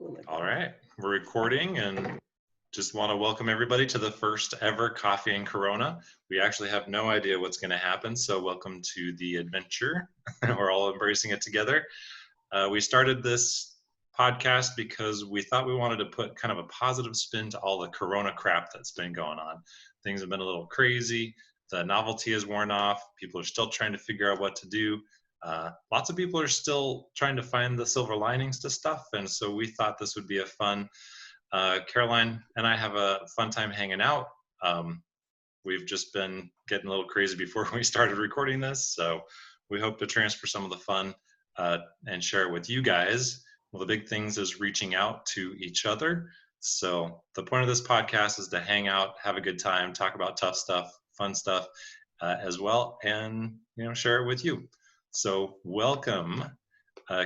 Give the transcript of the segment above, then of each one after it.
Oh my All God. right, we're recording and just want to welcome everybody to the first ever Coffee and Corona. We actually have no idea what's going to happen, so welcome to the adventure. We're all embracing it together. We started this podcast because we thought we wanted to put kind of a positive spin to all the Corona crap that's been going on. Things have been a little crazy. The novelty has worn off. People are still trying to figure out what to do. Lots of people are still trying to find the silver linings to stuff, and so we thought this would be a fun. Caroline and I have a fun time hanging out. We've just been getting a little crazy before we started recording this, so we hope to transfer some of the fun and share it with you guys. Well, the big things is reaching out to each other. So the point of this podcast is to hang out, have a good time, talk about tough stuff, fun stuff as well, and share it with you. So welcome,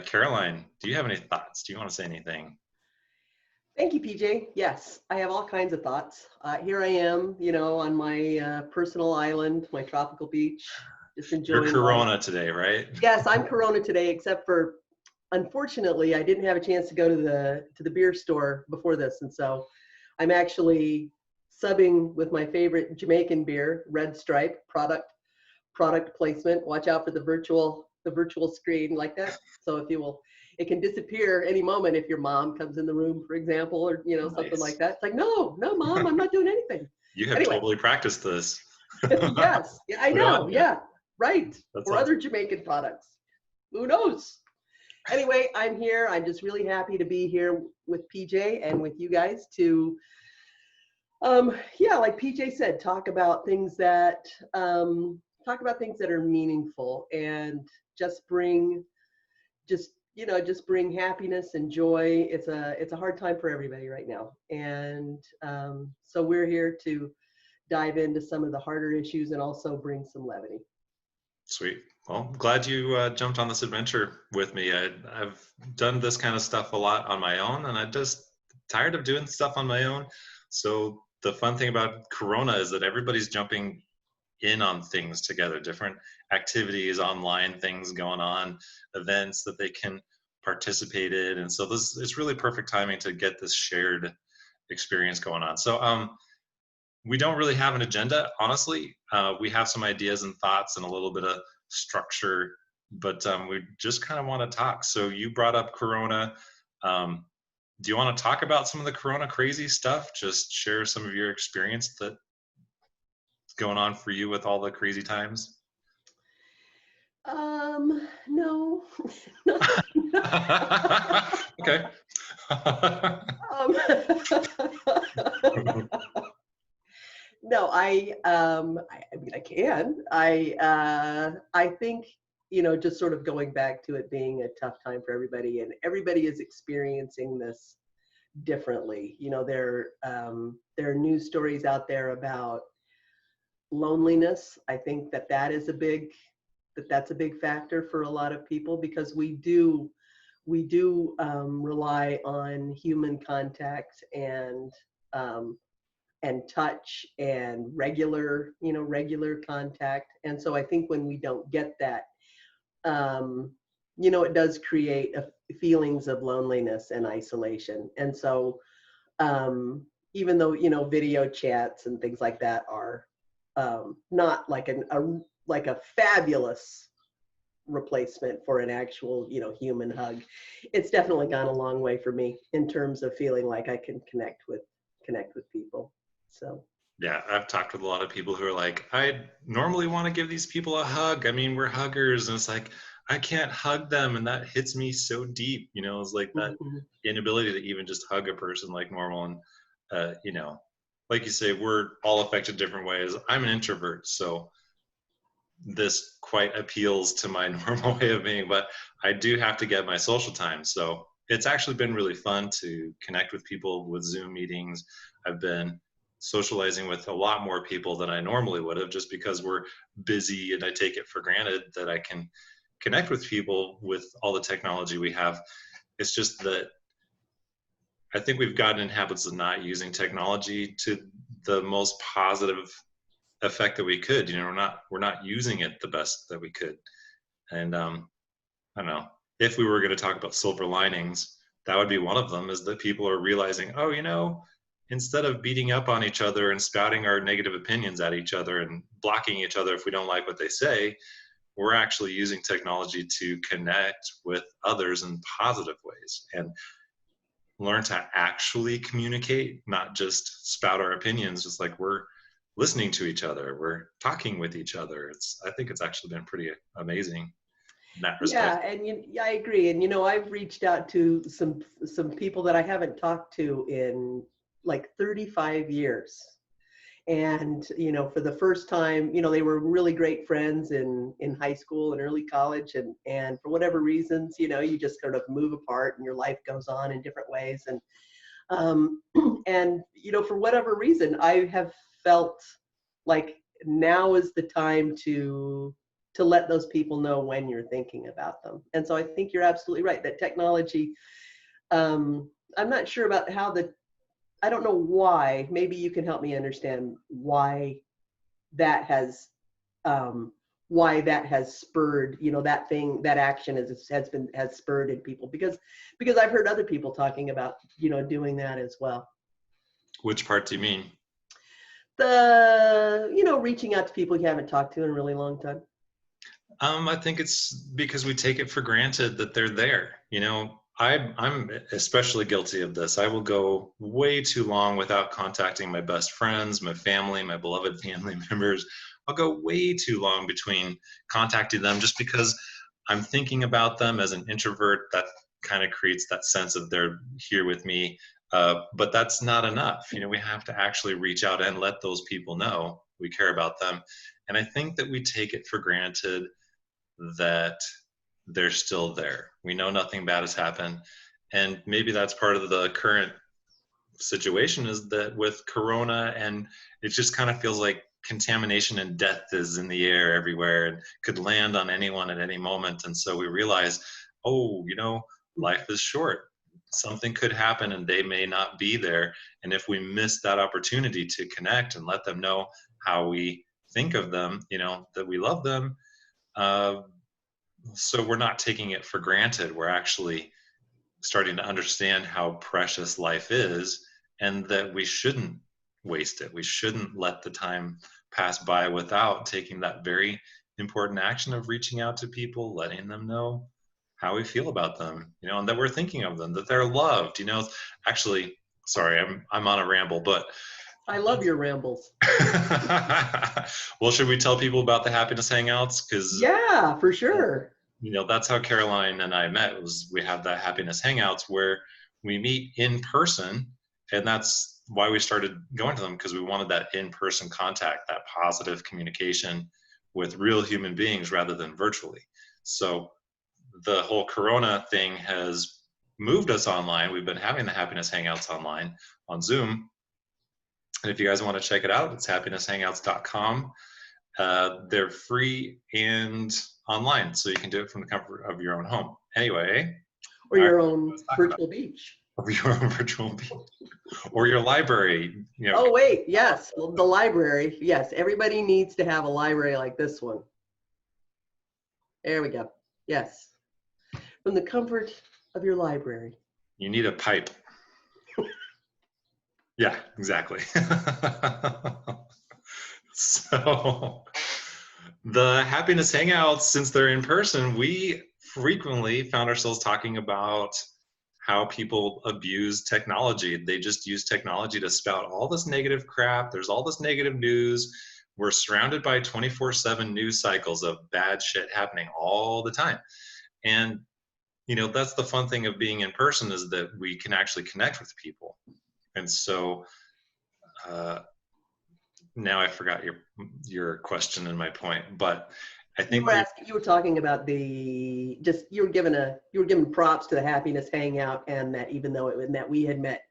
Caroline. Do you have any thoughts? Do you want to say anything? Thank you, PJ. Yes, I have all kinds of thoughts. Here I am, on my personal island, my tropical beach, just You're enjoying life. Corona today, right? Yes, I'm Corona today, except for, unfortunately, I didn't have a chance to go to the beer store before this, and so I'm actually subbing with my favorite Jamaican beer, Red Stripe product placement. Watch out for the virtual screen like that. So if you will, it can disappear any moment if your mom comes in the room, for example, or something like Nice. that. It's like, no, mom, I'm not doing anything. You have Anyway, totally practiced this. yes, yeah, I Good on know, you. yeah, right. That's Or other awesome. Jamaican products. Who knows? Anyway, I'm here. I'm just really happy to be here with PJ and with you guys to like PJ said, talk about things that are meaningful and just bring happiness and joy. It's a hard time for everybody right now, and so we're here to dive into some of the harder issues and also bring some levity. Sweet. Well, I'm glad you jumped on this adventure with me. I've done this kind of stuff a lot on my own, and I'm just tired of doing stuff on my own. So the fun thing about Corona is that everybody's jumping in on things together, different activities, online things going on, events that they can participate in. And so this it's really perfect timing to get this shared experience going on. So we don't really have an agenda, honestly. We have some ideas and thoughts and a little bit of structure, but we just kind of want to talk. So you brought up Corona. Um, do you want to talk about some of the Corona crazy stuff? Just share some of your experience that's going on for you with all the crazy times. No. Okay. um, No, I mean, I can. I think, just sort of going back to it being a tough time for everybody, and everybody is experiencing this differently. There are news stories out there about loneliness. I think that's a big factor for a lot of people, because we do rely on human contact and touch and regular contact. And so I think when we don't get that, it does create feelings of loneliness and isolation. And so even though, video chats and things like that are not like a fabulous replacement for an actual, human hug, it's definitely gone a long way for me in terms of feeling like I can connect with people. So Yeah, I've talked with a lot of people who are like, I normally want to give these people a hug. I mean, we're huggers. And it's like, I can't hug them. And that hits me so deep. It's like that mhm. inability to even just hug a person like normal. And, like you say, we're all affected different ways. I'm an introvert. So this quite appeals to my normal way of being, but I do have to get my social time. So it's actually been really fun to connect with people with Zoom meetings. I've been socializing with a lot more people than I normally would have, just because we're busy, and I take it for granted that I can connect with people with all the technology we have. It's just that I think we've gotten in habits of not using technology to the most positive effect that we could. We're not using it the best that we could. And I don't know, if we were going to talk about silver linings, that would be one of them, is that people are realizing, oh, instead of beating up on each other and spouting our negative opinions at each other and blocking each other if we don't like what they say, we're actually using technology to connect with others in positive ways and learn to actually communicate, not just spout our opinions, just like we're listening to each other, we're talking with each other. I think it's actually been pretty amazing in that respect. Yeah, and I agree. And I've reached out to some people that I haven't talked to in like 35 years. And for the first time, they were really great friends in high school and early college, and for whatever reasons, you just sort of move apart and your life goes on in different ways. And and for whatever reason, I have felt like now is the time to let those people know when you're thinking about them. And so I think you're absolutely right that technology, I'm not sure about I don't know why, maybe you can help me understand why that has spurred, that action has spurred in people, because I've heard other people talking about, doing that as well. Which part do you mean? Reaching out to people you haven't talked to in a really long time. I think it's because we take it for granted that they're there. I'm especially guilty of this. I will go way too long without contacting my best friends, my family, my beloved family members. I'll go way too long between contacting them just because I'm thinking about them. As an introvert, that kind of creates that sense of they're here with me. But that's not enough. We have to actually reach out and let those people know we care about them. And I think that we take it for granted that they're still there. We know nothing bad has happened. And maybe that's part of the current situation, is that with Corona, and it just kind of feels like contamination and death is in the air everywhere and could land on anyone at any moment. And so we realize, oh, life is short. Something could happen and they may not be there. And if we miss that opportunity to connect and let them know how we think of them, that we love them, so we're not taking it for granted. We're actually starting to understand how precious life is, and that we shouldn't waste it. We shouldn't let the time pass by without taking that very important action of reaching out to people, letting them know how we feel about them, and that we're thinking of them, that they're loved. Actually, sorry, I'm on a ramble, but I love your rambles. Well, should we tell people about the Happiness Hangouts? Because yeah, for sure. That's how Caroline and I met. We have that Happiness Hangouts where we meet in person, and that's why we started going to them, because we wanted that in-person contact, that positive communication with real human beings rather than virtually. So the whole Corona thing has moved us online. We've been having the Happiness Hangouts online on Zoom. And if you guys want to check it out, it's happinesshangouts.com. They're free and online, so you can do it from the comfort of your own home. Anyway. Or your own virtual beach. Or your own virtual beach. Or your library. Oh, wait, yes, the library. Yes, everybody needs to have a library like this one. There we go. Yes. From the comfort of your library. You need a pipe. Yeah, exactly. So the Happiness Hangouts, since they're in person, we frequently found ourselves talking about how people abuse technology. They just use technology to spout all this negative crap. There's all this negative news. We're surrounded by 24/7 news cycles of bad shit happening all the time. And that's the fun thing of being in person, is that we can actually connect with people. And so now I forgot your question and my point, but I think you were talking about you were giving props to the Happiness Hangout, and that even though that we had met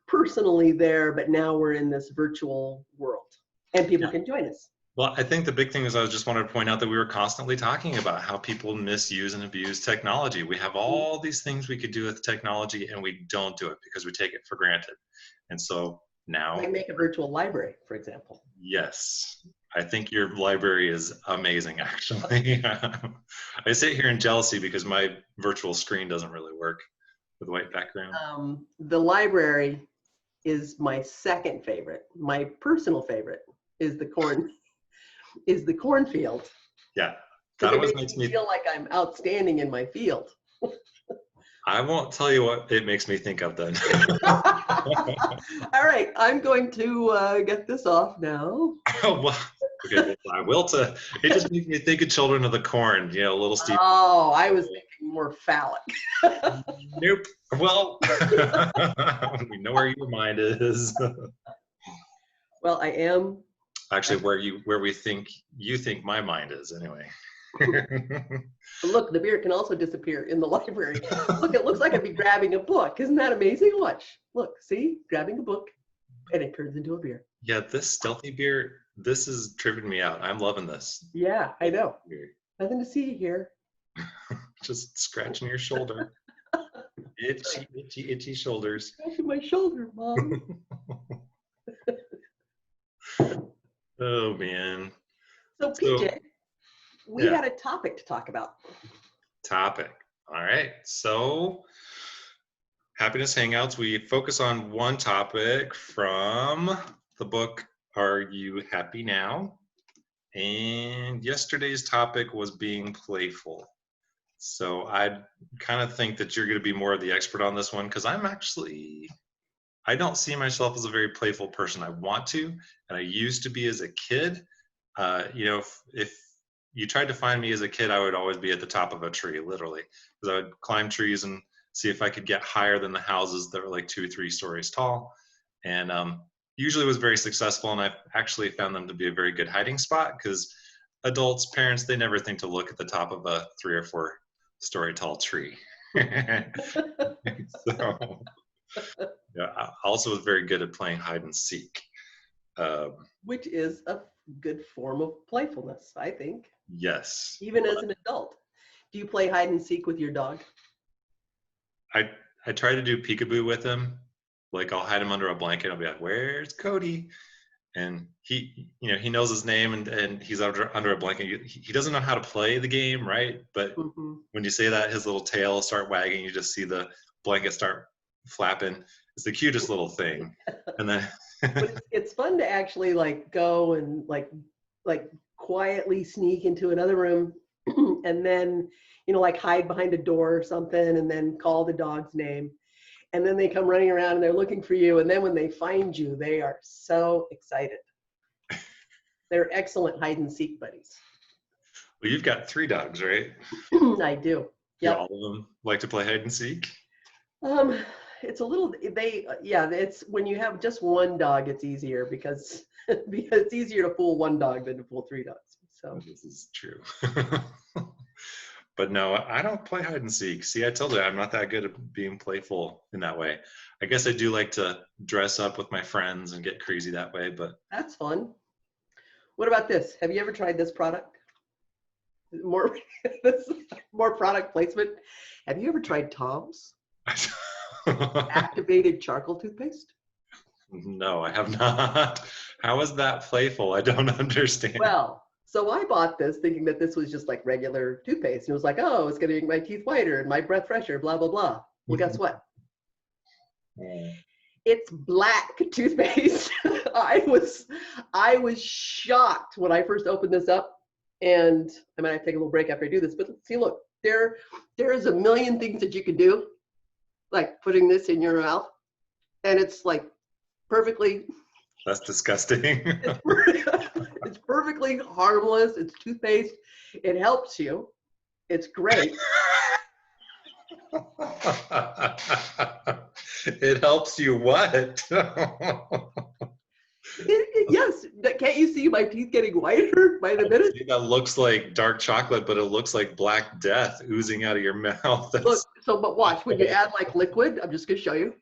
personally there, but now we're in this virtual world and people can join us. Well, I think the big thing is I just wanted to point out that we were constantly talking about how people misuse and abuse technology. We have all these things we could do with technology, and we don't do it because we take it for granted. And so now, like make a virtual library, for example. Yes, I think your library is amazing, actually. I sit here in jealousy because my virtual screen doesn't really work, with white background. The library is my second favorite. My personal favorite is the cornfield. Yeah, Because that it always makes makes me me. feel like I'm outstanding in my field. I won't tell you what it makes me think of then. All right, I'm going to get this off now. Oh, well, okay, well, I will to. It just makes me think of Children of the Corn. You know, little Steve. Oh, I was thinking more phallic. Nope. Well, we know where your mind is. Well, I am. Actually, where we think you think my mind is, anyway. Look, the beer can also disappear in the library. Look, it looks like I'd be grabbing a book. Isn't that amazing? Watch. Look, see? Grabbing a book, and it turns into a beer. Yeah, this stealthy beer, this is tripping me out. I'm loving this. Yeah, I know. Nothing to see here. Just scratching your shoulder. Itchy, itchy, itchy shoulders. Scratching my shoulder, Mom. Oh, man. So, PJ, we yeah. had a topic to talk about. Topic. All right. So, Happiness Hangouts, we focus on one topic from the book, Are You Happy Now? And yesterday's topic was being playful. So I kind of think that you're going to be more of the expert on this one, because I don't see myself as a very playful person. I want to, and I used to be as a kid. You know, if you tried to find me as a kid, I would always be at the top of a tree, literally, because I would climb trees and see if I could get higher than the houses that were like 2 or 3 stories tall. And usually was very successful, and I've actually found them to be a very good hiding spot, because adults, parents, they never think to look at the top of a 3 or 4 story tall tree. So, yeah, I also was very good at playing hide and seek. Which is a good form of playfulness, I think. Yes. Even as an adult. Do you play hide and seek with your dog? I try to do peekaboo with him. Like, I'll hide him under a blanket. I'll be like, "Where's Cody?" And he knows his name, and he's under a blanket. He doesn't know how to play the game, right? But when you say that, his little tail will start wagging. You just see the blanket start flapping. It's the cutest little thing. And then but it's fun to actually like go and like quietly sneak into another room and then like hide behind a door or something, and then call the dog's name. And then they come running around and they're looking for you. And then when they find you, they are so excited. They're excellent hide and seek buddies. Well, you've got 3 dogs, right? I do. Yeah. All of them like to play hide and seek? It's a little, it's when you have just one dog, it's easier because it's easier to fool one dog than to fool 3 dogs. So this is true. But no, I don't play hide and seek. See, I told you I'm not that good at being playful in that way. I guess I do like to dress up with my friends and get crazy that way, but that's fun. What about this? Have you ever tried this product? More product placement. Have you ever tried Tom's activated charcoal toothpaste? No, I have not. How is that playful? I don't understand. Well, so I bought this thinking that this was just like regular toothpaste. And it was like, oh, it's going to make my teeth whiter and my breath fresher, blah, blah, blah. Well, guess what? It's black toothpaste. I was shocked when I first opened this up. And I might have to take a little break after I do this. But see, look, there's a million things that you can do, like putting this in your mouth. And it's like perfectly. That's disgusting. It's perfectly harmless. It's toothpaste. It helps you. It's great. It helps you what? Yes. Can't you see my teeth getting whiter by the minute? That looks like dark chocolate, but it looks like black death oozing out of your mouth. Look, but watch. When you add like liquid, I'm just going to show you.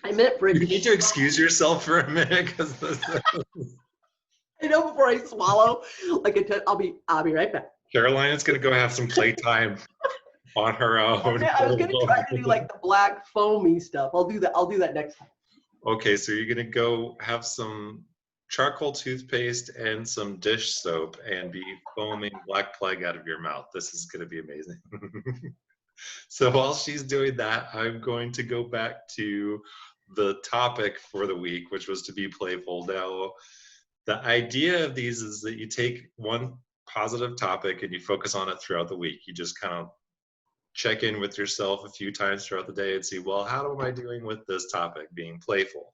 I meant for it. You need to excuse yourself for a minute, because I know, before I swallow, like I'll be right back. Caroline is going to go have some playtime on her own. I was going to try to do like the black foamy stuff. I'll do that next time. Okay, so you're going to go have some charcoal toothpaste and some dish soap and be foaming black plague out of your mouth. This is going to be amazing. So while she's doing that, I'm going to go back to the topic for the week, which was to be playful. Now, the idea of these is that you take one positive topic and you focus on it throughout the week. You just kind of check in with yourself a few times throughout the day and see, well, how am I doing with this topic, being playful?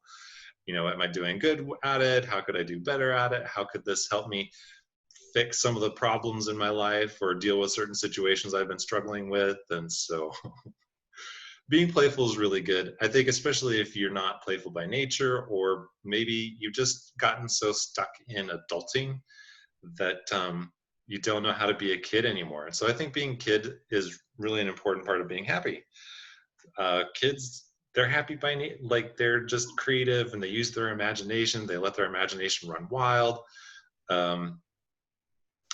You know, am I doing good at it? How could I do better at it? How could this help me fix some of the problems in my life or deal with certain situations I've been struggling with? And so being playful is really good. I think especially if you're not playful by nature, or maybe you've just gotten so stuck in adulting that you don't know how to be a kid anymore. And so I think being a kid is really an important part of being happy. Kids, they're happy by like they're just creative and they use their imagination. They let their imagination run wild.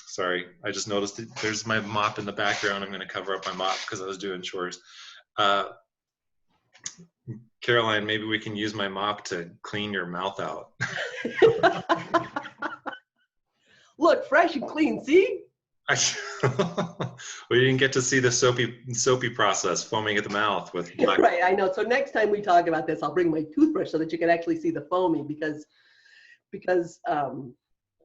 Sorry, I just noticed there's my mop in the background. I'm going to cover up my mop because I was doing chores. Caroline, maybe we can use my mop to clean your mouth out. Look, fresh and clean, see? Well, you didn't get to see the soapy process, foaming at the mouth with black. Right, I know. So next time we talk about this, I'll bring my toothbrush so that you can actually see the foaming because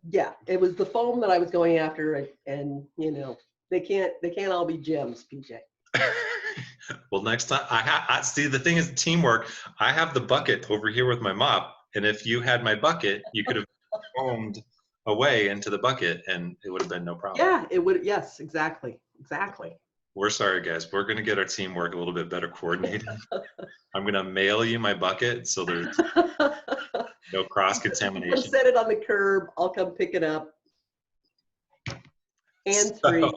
yeah, it was the foam that I was going after, and you know, they can't all be gems, PJ. Well, next time I see, the thing is teamwork. I have the bucket over here with my mop, and if you had my bucket, you could have foamed away into the bucket and it would have been no problem. Yeah, it would. Yes, exactly. We're sorry, guys. We're going to get our teamwork a little bit better coordinated. I'm going to mail you my bucket so there's no cross-contamination. Set it on the curb. I'll come pick it up. Hands-free.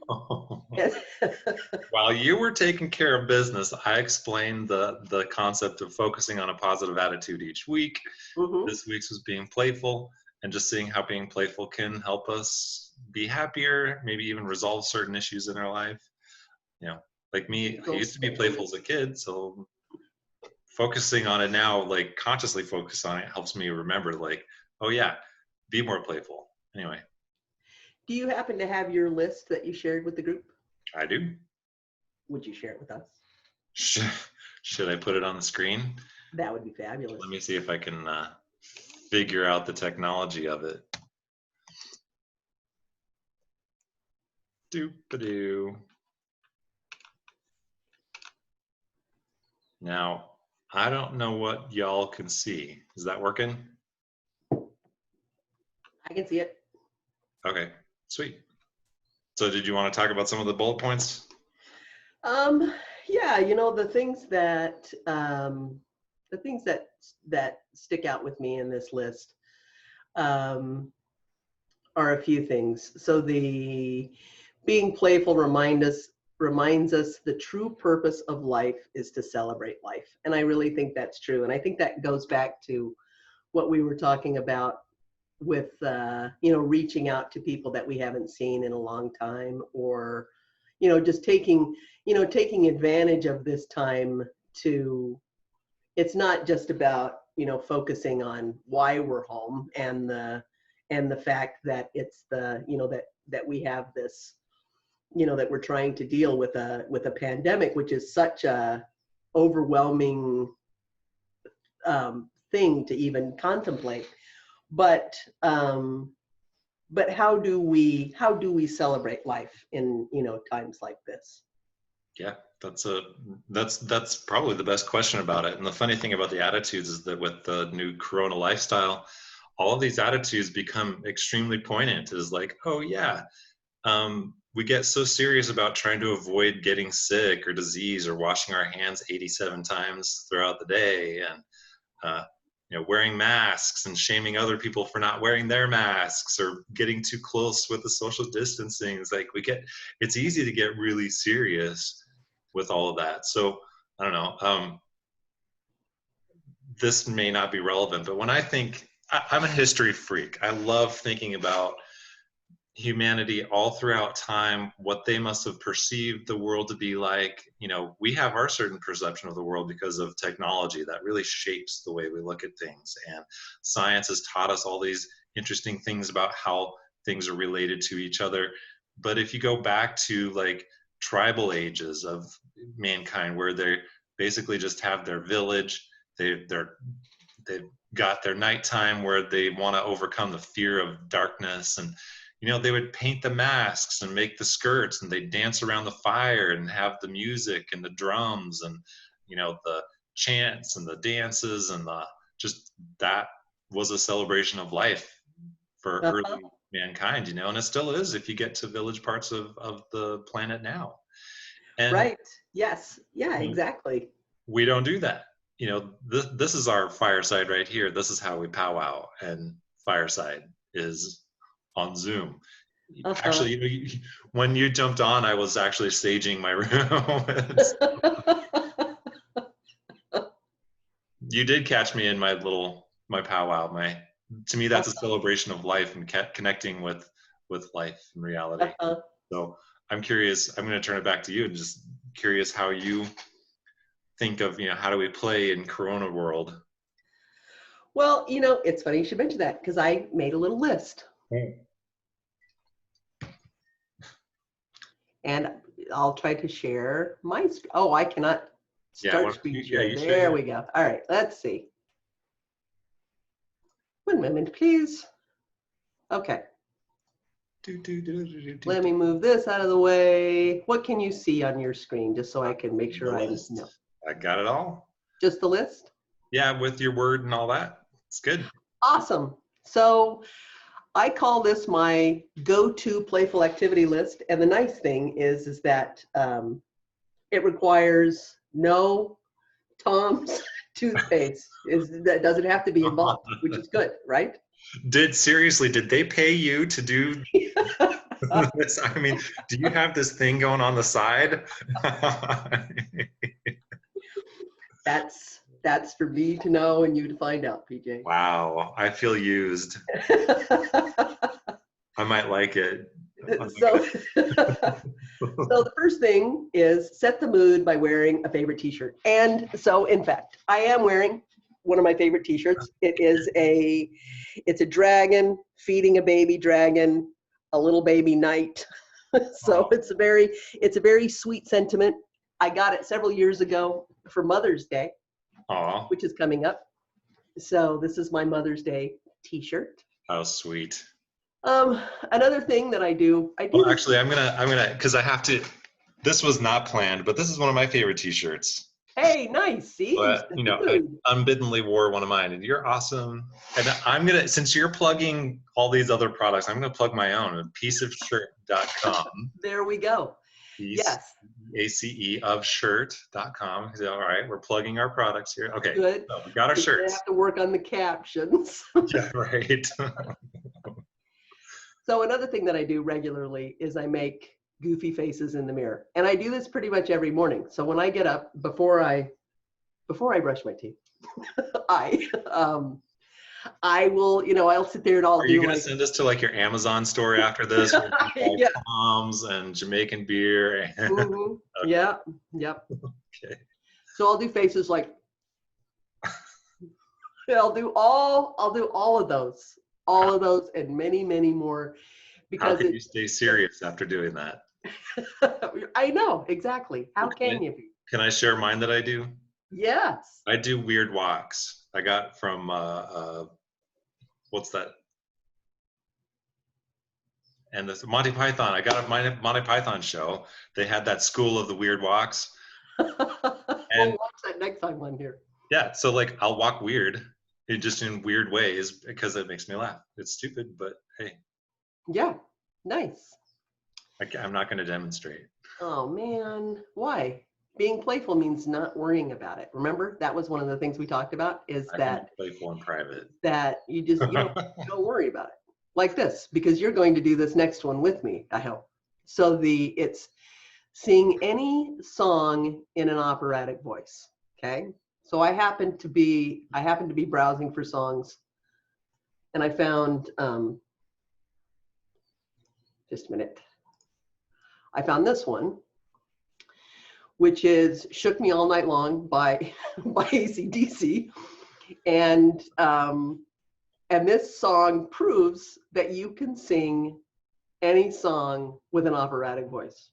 While you were taking care of business, I explained the concept of focusing on a positive attitude each week. Mm-hmm. This week's was being playful, and just seeing how being playful can help us be happier, maybe even resolve certain issues in our life. You know, like me, I used to be playful as a kid, so focusing on it now, like consciously focus on it, helps me remember, like, oh yeah, be more playful. Anyway. Do you happen to have your list that you shared with the group? I do. Would you share it with us? Should I put it on the screen? That would be fabulous. Let me see if I can figure out the technology of it. Doop-a-doo. Now, I don't know what y'all can see. Is that working? I can see it. Okay, sweet. So did you want to talk about some of the bullet points? Yeah, you know, the things that stick out with me in this list are a few things. So the being playful reminds us the true purpose of life is to celebrate life. And I really think that's true. And I think that goes back to what we were talking about with, you know, reaching out to people that we haven't seen in a long time, or, you know, just taking advantage of this time to, it's not just about, you know, focusing on why we're home and the fact that it's the, you know, that we have this, you know, that we're trying to deal with a pandemic, which is such a overwhelming thing to even contemplate. But how do we celebrate life in, you know, times like this? Yeah, that's probably the best question about it. And the funny thing about the attitudes is that with the new Corona lifestyle, all of these attitudes become extremely poignant. Is like, oh yeah, we get so serious about trying to avoid getting sick or disease or washing our hands 87 times throughout the day, and you know, wearing masks and shaming other people for not wearing their masks or getting too close with the social distancing. It's like it's easy to get really serious with all of that. So I don't know, this may not be relevant, but when I think, I'm a history freak. I love thinking about humanity all throughout time, what they must have perceived the world to be like. You know, we have our certain perception of the world because of technology that really shapes the way we look at things, and science has taught us all these interesting things about how things are related to each other. But if you go back to like tribal ages of mankind, where they basically just have their village, they've got their nighttime where they want to overcome the fear of darkness, and they would paint the masks and make the skirts, and they dance around the fire and have the music and the drums and the chants and the dances, and the just that was a celebration of life for early mankind, and it still is if you get to village parts of the planet now. And right. Yes. Yeah, exactly. we don't do that. This is our fireside right here. This is how we powwow, and fireside is on Zoom. Actually, when you jumped on, I was actually staging my room. You did catch me in my powwow. To me, that's a celebration of life and connecting with life and reality. So I'm curious. I'm going to turn it back to you, and just curious how you think of how do we play in Corona world. Well, it's funny you should mention that, because I made a little list. And I'll try to share my I cannot start screen share. There we go. All right, let's see. One moment, please. Okay. Let me move this out of the way. What can you see on your screen, just so I can make sure I know? I got it all. Just the list? Yeah, with your word and all that. It's good. Awesome. So I call this my go-to playful activity list. And the nice thing is that it requires no Tom's toothpaste. That doesn't have to be involved, which is good, right? Did they pay you to do this? I mean, do you have this thing going on the side? That's for me to know and you to find out, PJ. Wow, I feel used. I might like it. So the first thing is set the mood by wearing a favorite t-shirt. And so, in fact, I am wearing one of my favorite t-shirts. It's a dragon feeding a baby dragon, a little baby knight. So it's a very sweet sentiment. I got it several years ago for Mother's Day, which is coming up. So this is my Mother's Day t-shirt. Oh, sweet. Another thing that I do. Well, actually, I'm gonna, because I have to. This was not planned, but this is one of my favorite t-shirts. Hey, nice. See, but I unbiddenly wore one of mine, and you're awesome. And I'm gonna, since you're plugging all these other products, I'm gonna plug my own at pieceofshirt.com. There we go. Yes. ACE of shirt.com. All right, we're plugging our products here. Okay, good. So we got our shirts. I have to work on the captions. Yeah, right. So another thing that I do regularly is I make goofy faces in the mirror. And I do this pretty much every morning. So when I get up, before I brush my teeth, I will, I'll sit there and I'll do. Are you going to send us to like your Amazon store after this? Yeah. Palms and Jamaican beer. Mm-hmm. Okay. Yeah. Yep. Okay. So I'll do faces like, I'll do all of those. All of those and many, many more. Because how can you stay serious after doing that? I know, exactly. How can you be? Can I share mine that I do? Yes. I do weird walks. I got from, what's that? And this Monty Python. I got a Monty Python show. They had that school of the weird walks. We'll watch that next time on here. Yeah, so like I'll walk weird. Just in weird ways because it makes me laugh. It's stupid, but hey. Yeah, nice. I'm not going to demonstrate. Oh man, why? Being playful means not worrying about it. Remember, that was one of the things we talked about. Is that playful in private? That you just you don't worry about it like this, because you're going to do this next one with me. I hope. So it's sing any song in an operatic voice. Okay. So I happened to be browsing for songs, and I found just a minute. I found this one, which is "Shook Me All Night Long" by AC/DC, and And this song proves that you can sing any song with an operatic voice.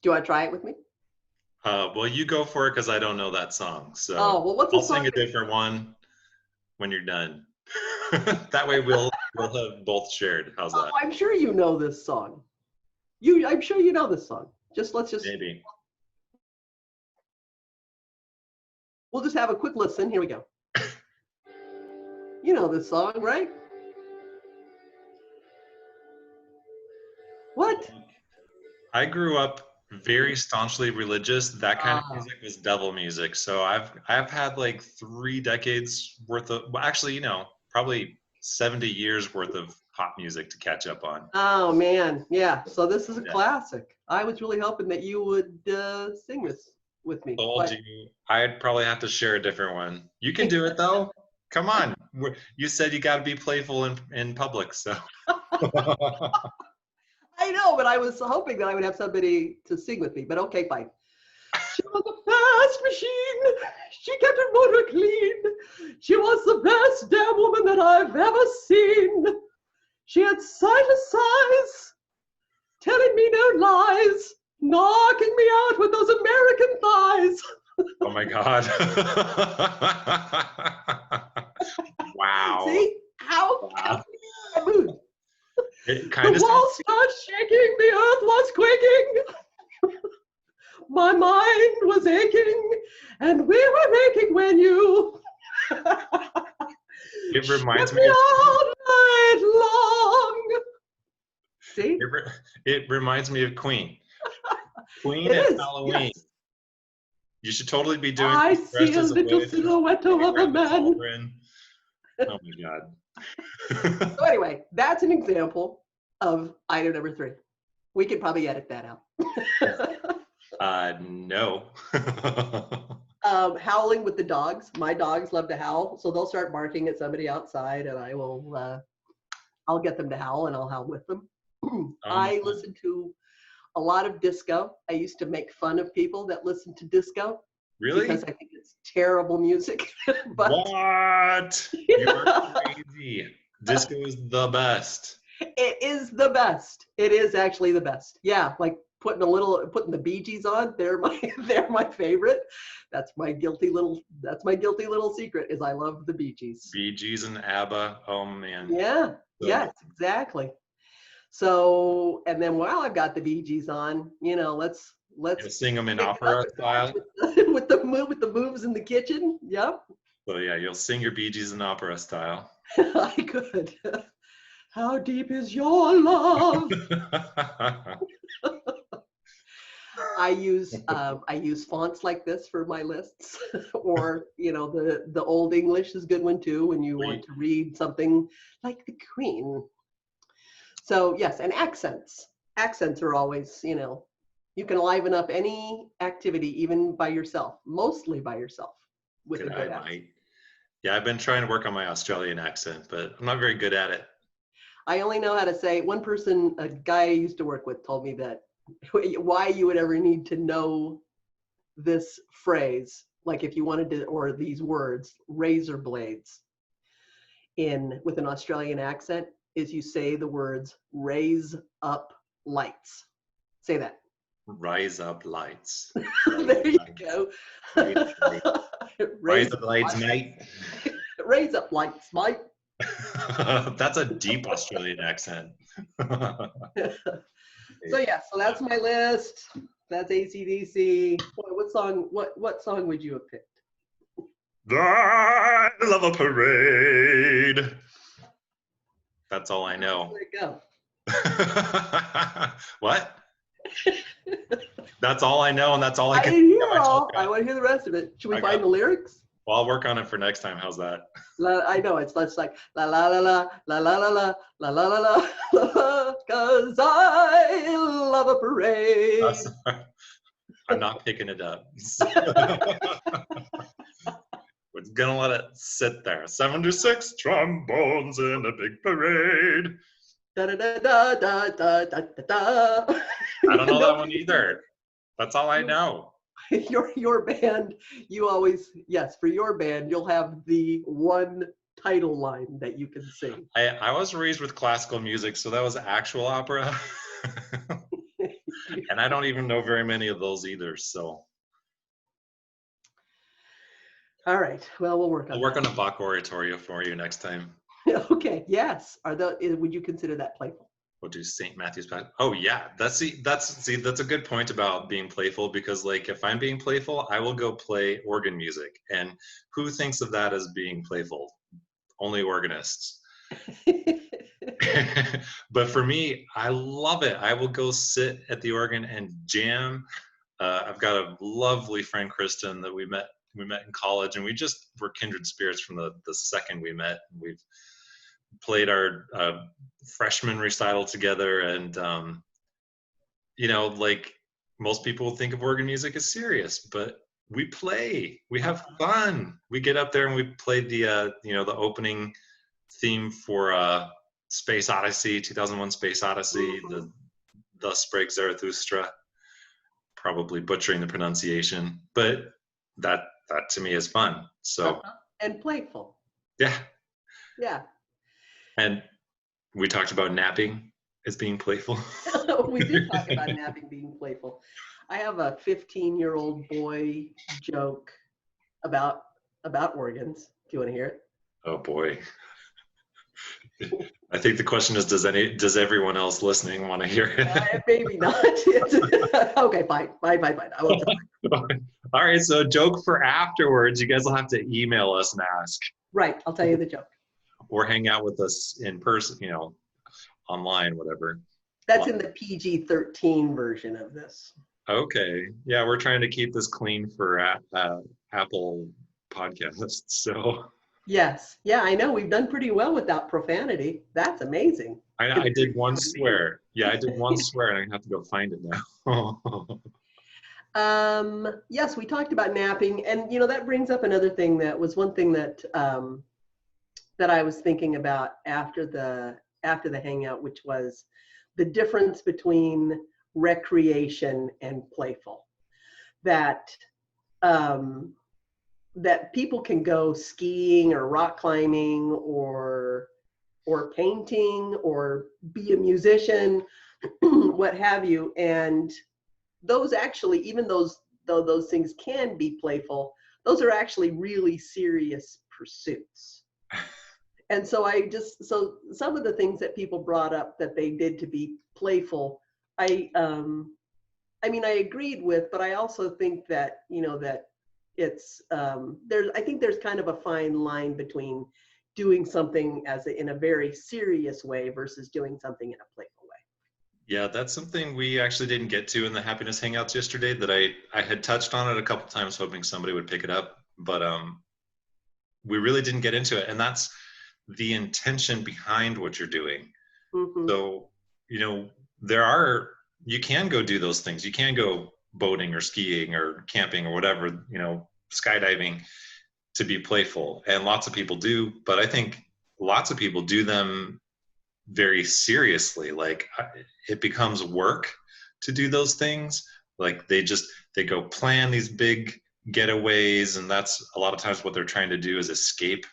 Do you want to try it with me? Well, you go for it because I don't know that song. So Oh, well, what's the I'll song? sing a different one when you're done. That way we'll have both shared. How's Oh, that? I'm sure you know this song. I'm sure you know this song. Let's just. Maybe. We'll just have a quick listen. Here we go. You know this song, right? What? I grew up very staunchly religious. That kind of Ah. music was devil music. So I've had like 3 decades worth of, well, actually, probably 70 years worth of pop music to catch up on. Oh man, yeah. So this is a Yeah. classic. I was really hoping that you would sing this with me. Told you I'd probably have to share a different one. You can do it though. Come on. You said you got to be playful in public, so. I know, but I was hoping that I would have somebody to sing with me. But okay, fine. She was a fast machine. She kept her motor clean. She was the best damn woman that I've ever seen. She had sightless eyes, telling me no lies, knocking me out with those American thighs. Oh my God. Wow. See? How Wow. I mood. It kind The of walls started shaking, the earth was quaking. My mind was aching, and we were making when you it reminds shook me me of all night long. See? it reminds me of Queen. Queen It at is, Halloween. yes. You should totally be doing I this see dressed a as a little witch, silhouette of a around the man. cauldron. Oh my God. So anyway, that's an example of item number 3. We could probably edit that out. No. Howling with the dogs. My dogs love to howl, so they'll start barking at somebody outside, and I'll get them to howl, and I'll howl with them. I listen to a lot of disco. I used to make fun of people that listen to disco. Really? Because I think it's terrible music. But what? You are crazy. Disco is the best. It is the best. It is actually the best. Yeah, like putting the Bee Gees on. They're my favorite. That's my guilty little secret is I love the Bee Gees. Bee Gees and ABBA. Oh man. Yeah. So Yes, exactly. So, and then while I've got the Bee Gees on, let's you'll sing them in opera style. with the moves in the kitchen. Yep. So yeah, you'll sing your Bee Gees in opera style. I could. How deep is your love? I use fonts like this for my lists, or the Old English is a good one too when you want to read something like the Queen. So yes, and accents. Accents are always, you can liven up any activity even by yourself, mostly by yourself, with a good accent. Yeah, I've been trying to work on my Australian accent, but I'm not very good at it. I only know how to say, one person, a guy I used to work with told me that why you would ever need to know this phrase, like if you wanted to, or these words, razor blades, with an Australian accent, is you say the words raise up lights. Say that. Rise up lights. There you go. Rise up lights, mate. Raise up lights, mate. That's a deep Australian accent. So yeah, so that's my list. That's AC/DC. What song would you have picked? I love a parade. That's all I know. There you go. What? That's all I know, and that's all I can. I want to hear the rest of it. Should we find the lyrics? Well, I'll work on it for next time. How's that? I know it's like la la la la la la la la la la la la, 'cause I love a parade. I'm not picking it up. We're gonna let it sit there. 76 trombones in a big parade. Da da da da da da da da. I don't know that one either. That's all I know. Your band, you always, yes, for your band, you'll have the one title line that you can sing. I was raised with classical music, so that was actual opera. And I don't even know very many of those either, so. All right, well, we'll work on I'll work that. on a Bach oratorio for you next time. Okay, yes. Would you consider that playful? We'll do St. Matthew's Passion. Oh yeah, that's a good point about being playful, because like if I'm being playful, I will go play organ music, and who thinks of that as being playful? Only organists. But for me, I love it. I will go sit at the organ and jam. I've got a lovely friend, Kristen, that we met in college, and we just were kindred spirits from the second we met. We've played our freshman recital together, and like most people think of organ music as serious, but we play, we have fun. We get up there and we played the the opening theme for Space Odyssey, 2001 Space Odyssey, the Thus Spake Zarathustra, probably butchering the pronunciation, but that to me is fun. So and playful. yeah. And we talked about napping as being playful. We did talk about napping being playful. I have a 15-year-old boy joke about organs. Do you want to hear it? Oh boy. I think the question is, does everyone else listening want to hear it? Maybe not. Okay, fine. I will tell you. All right, so joke for afterwards. You guys will have to email us and ask. Right, I'll tell you the joke. Or hang out with us in person, online, whatever. That's in the PG-13 version of this. Okay. Yeah, we're trying to keep this clean for Apple Podcasts, so. Yes. Yeah, I know. We've done pretty well without profanity. That's amazing. I did one swear. Yeah, I did one swear, and I have to go find it now. Yes, we talked about napping, and that brings up another thing that was one thing that that I was thinking about after the hangout, which was the difference between recreation and playful. That that people can go skiing or rock climbing or painting or be a musician, what have you, and those actually, even though those things can be playful, those are actually really serious pursuits. And so some of the things that people brought up that they did to be playful, I agreed with, but I also think that that it's I think there's kind of a fine line between doing something in a very serious way versus doing something in a playful way. Yeah, that's something we actually didn't get to in the happiness hangouts yesterday, that I had touched on it a couple times, hoping somebody would pick it up, but we really didn't get into it, and that's the intention behind what you're doing. Mm-hmm. So, you can go do those things. You can go boating or skiing or camping or whatever, skydiving, to be playful. And lots of people do, but I think lots of people do them very seriously. Like, it becomes work to do those things. Like they go plan these big getaways, and that's a lot of times what they're trying to do is escape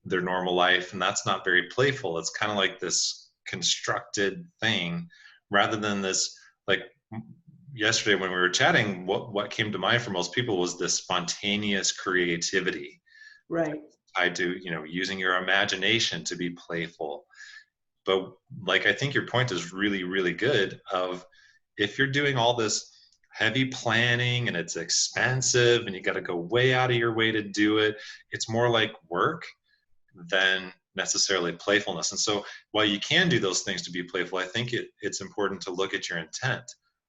their normal life, and that's not very playful. It's kind of like this constructed thing, rather than this, like yesterday when we were chatting, what came to mind for most people was this spontaneous creativity, right, tied to using your imagination to be playful. But like, I think your point is really, really good. Of, if you're doing all this heavy planning and it's expensive and you got to go way out of your way to do it, it's more like work than necessarily playfulness. And so while you can do those things to be playful, I think it's important to look at your intent.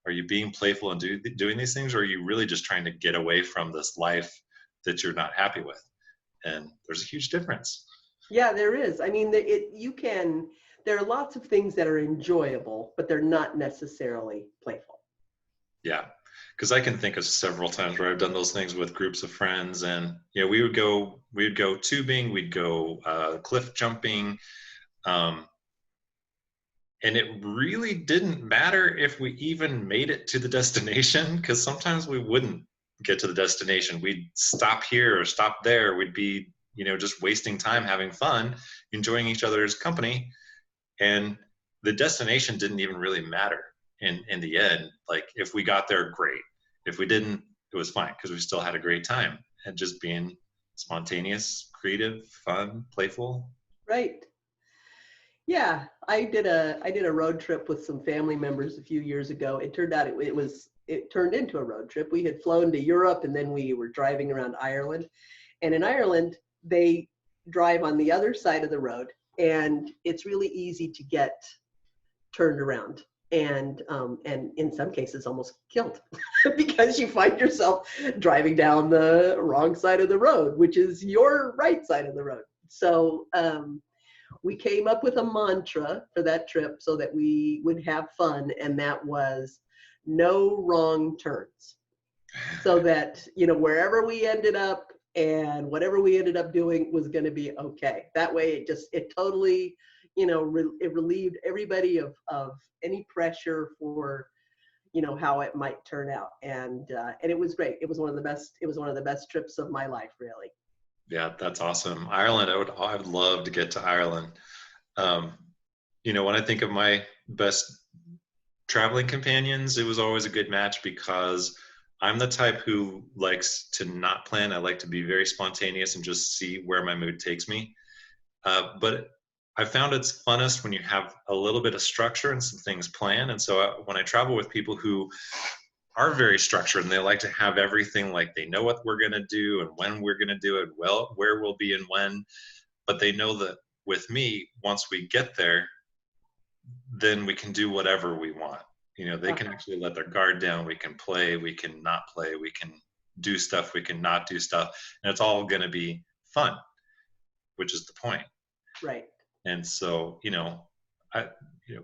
Are you being playful and doing these things, or are you really just trying to get away from this life that you're not happy with? And there's a huge difference. Yeah, there is. I mean, there are lots of things that are enjoyable, but they're not necessarily playful. Yeah, because I can think of several times where I've done those things with groups of friends, and we'd go tubing, we'd go cliff jumping, and it really didn't matter if we even made it to the destination, because sometimes we wouldn't get to the destination. We'd stop here or stop there. We'd be you know, just wasting time having fun, enjoying each other's company. And the destination didn't even really matter in the end. Like if we got there, great. If we didn't, it was fine because we still had a great time and just being spontaneous, creative, fun, playful. Right. Yeah, I did a road trip with some family members a few years ago. It turned out it turned into a road trip. We had flown to Europe and then we were driving around Ireland. And in Ireland, they drive on the other side of the road, and it's really easy to get turned around and in some cases almost killed because you find yourself driving down the wrong side of the road, which is your right side of the road. So we came up with a mantra for that trip so that we would have fun, and that was no wrong turns. So that, you know, wherever we ended up and whatever we ended up doing was going to be okay. That way it totally, you know, it relieved everybody of any pressure for, you know, how it might turn out. And it was great. It was one of the best trips of my life, really. Yeah, that's awesome. Ireland, I would love to get to Ireland. Um, you know, when I think of my best traveling companions, it was always a good match because I'm the type who likes to not plan. I like to be very spontaneous and just see where my mood takes me. But I found it's funnest when you have a little bit of structure and some things planned. And so when I travel with people who are very structured and they like to have everything, like they know what we're going to do and when we're going to do it, well, where we'll be and when, but they know that with me, once we get there, then we can do whatever we want. You know, they can actually let their guard down. We can play, we can not play, we can do stuff, we can not do stuff. And it's all going to be fun, which is the point. Right. And so, you know, you know,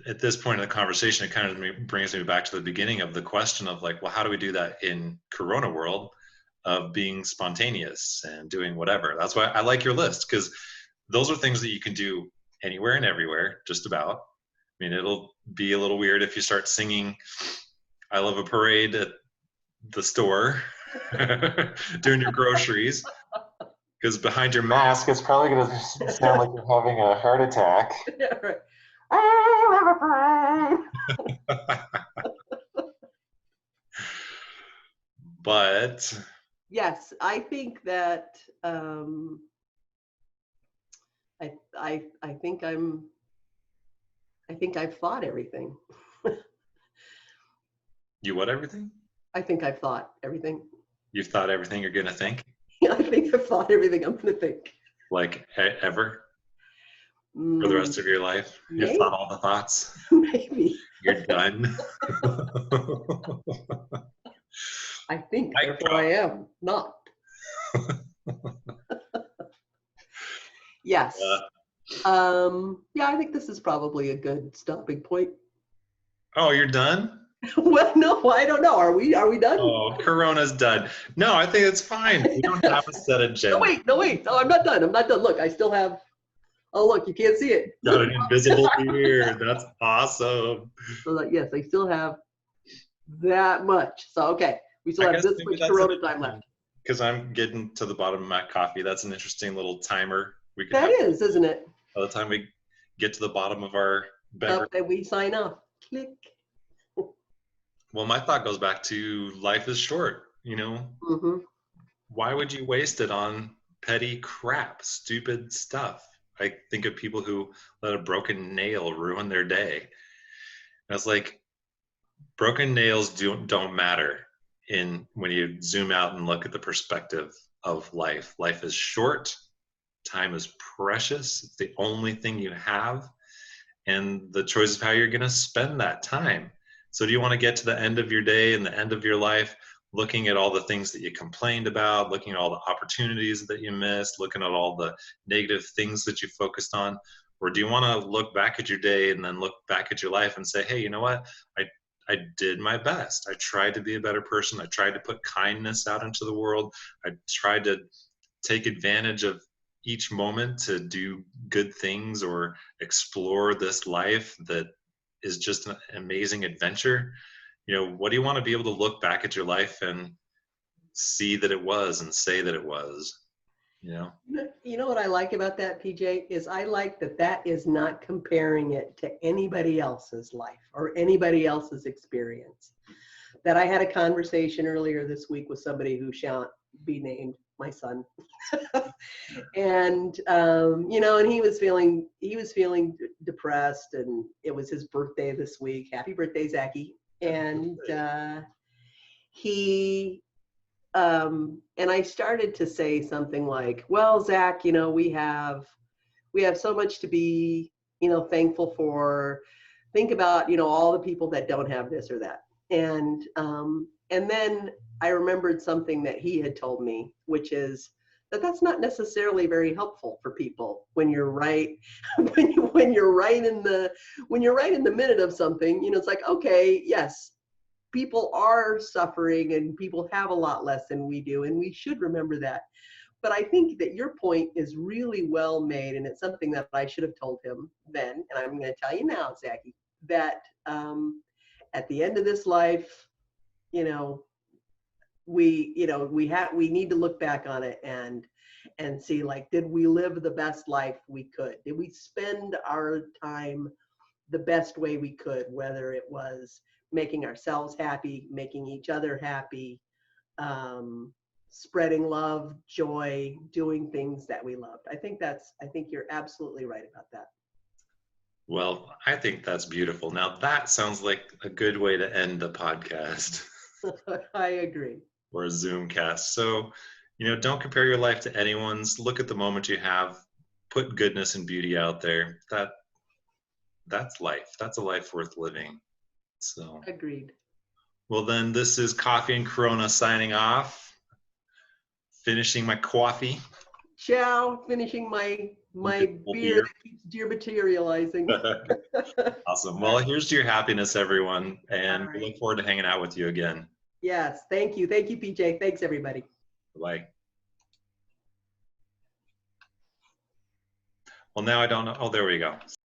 at this point in the conversation, it kind of brings me back to the beginning of the question of like, well, how do we do that in Corona world of being spontaneous and doing whatever? That's why I like your list, because those are things that you can do anywhere and everywhere, just about. I mean, it'll be a little weird if you start singing I Love a Parade at the store doing your groceries, because behind your mask, it's probably going to sound like you're having a heart attack. Yeah, right. I love a parade. But Yes, I think that I think I've thought everything. you what everything? I think I've thought everything. You've thought everything you're going to think? I think I've thought everything I'm going to think. Like ever? For the rest of your life? You've Maybe. thought all the thoughts? Maybe. You're done? I think, therefore I am not. Yes. Yeah, I think this is probably a good stopping point. Oh, you're done? Well, no, I don't know. Are we done? Oh, Corona's done. No, I think it's fine. We don't have a set agenda. No, wait. Oh, I'm not done. Look, I still have. Oh, look, you can't see it. Got an invisible beard. That's awesome. So, yes, I still have that much. So, okay, we still have this much Corona time left. Because I'm getting to the bottom of my coffee. That's an interesting little timer. We could that is, isn't it? By the time we get to the bottom of our beverage. Up and we sign off. Click. Well, my thought goes back to life is short, you know? Mm-hmm. Why would you waste it on petty crap, stupid stuff? I think of people who let a broken nail ruin their day. And it's like, broken nails don't matter when you zoom out and look at the perspective of life. Life is short. Time is precious. It's the only thing you have. And the choice of how you're going to spend that time. So do you want to get to the end of your day and the end of your life looking at all the things that you complained about, looking at all the opportunities that you missed, looking at all the negative things that you focused on? Or do you want to look back at your day and then look back at your life and say, hey, you know what? I did my best. I tried to be a better person. I tried to put kindness out into the world. I tried to take advantage of each moment to do good things or explore this life that is just an amazing adventure. You know, what do you want to be able to look back at your life and see that it was and say that it was? you know? You know what I like about that, PJ, is I like that that is not comparing it to anybody else's life or anybody else's experience. That I had a conversation earlier this week with somebody who shan't be named, my son. And you know, and he was feeling depressed, and it was his birthday this week. Happy birthday, Zachy. And he and I started to say something like, well, Zach, you know, we have so much to be, you know, thankful for. Think about, you know, all the people that don't have this or that. And then I remembered something that he had told me, which is that that's not necessarily very helpful for people when you're right when you're right in the minute of something. You know, it's like, okay, yes, people are suffering and people have a lot less than we do, and we should remember that. But I think that your point is really well made, and it's something that I should have told him then, and I'm going to tell you now, Zachy, that at the end of this life, you know, we need to look back on it and see, like, did we live the best life we could? Did we spend our time the best way we could, whether it was making ourselves happy, making each other happy, spreading love, joy, doing things that we loved. I think you're absolutely right about that. Well, I think that's beautiful. Now that sounds like a good way to end the podcast. I agree. Or a Zoom cast. So, you know, don't compare your life to anyone's. Look at the moment you have. Put goodness and beauty out there. That's life. That's a life worth living. So, Agreed. well, then this is Coffee and Corona signing off. Finishing my coffee. Ciao. Finishing my beer that keeps dematerializing. Awesome. Well, here's to your happiness, everyone, and we Right. look forward to hanging out with you again. Yes. Thank you. Thank you, PJ. Thanks, everybody. Bye. Well, now I don't know. Oh, there we go.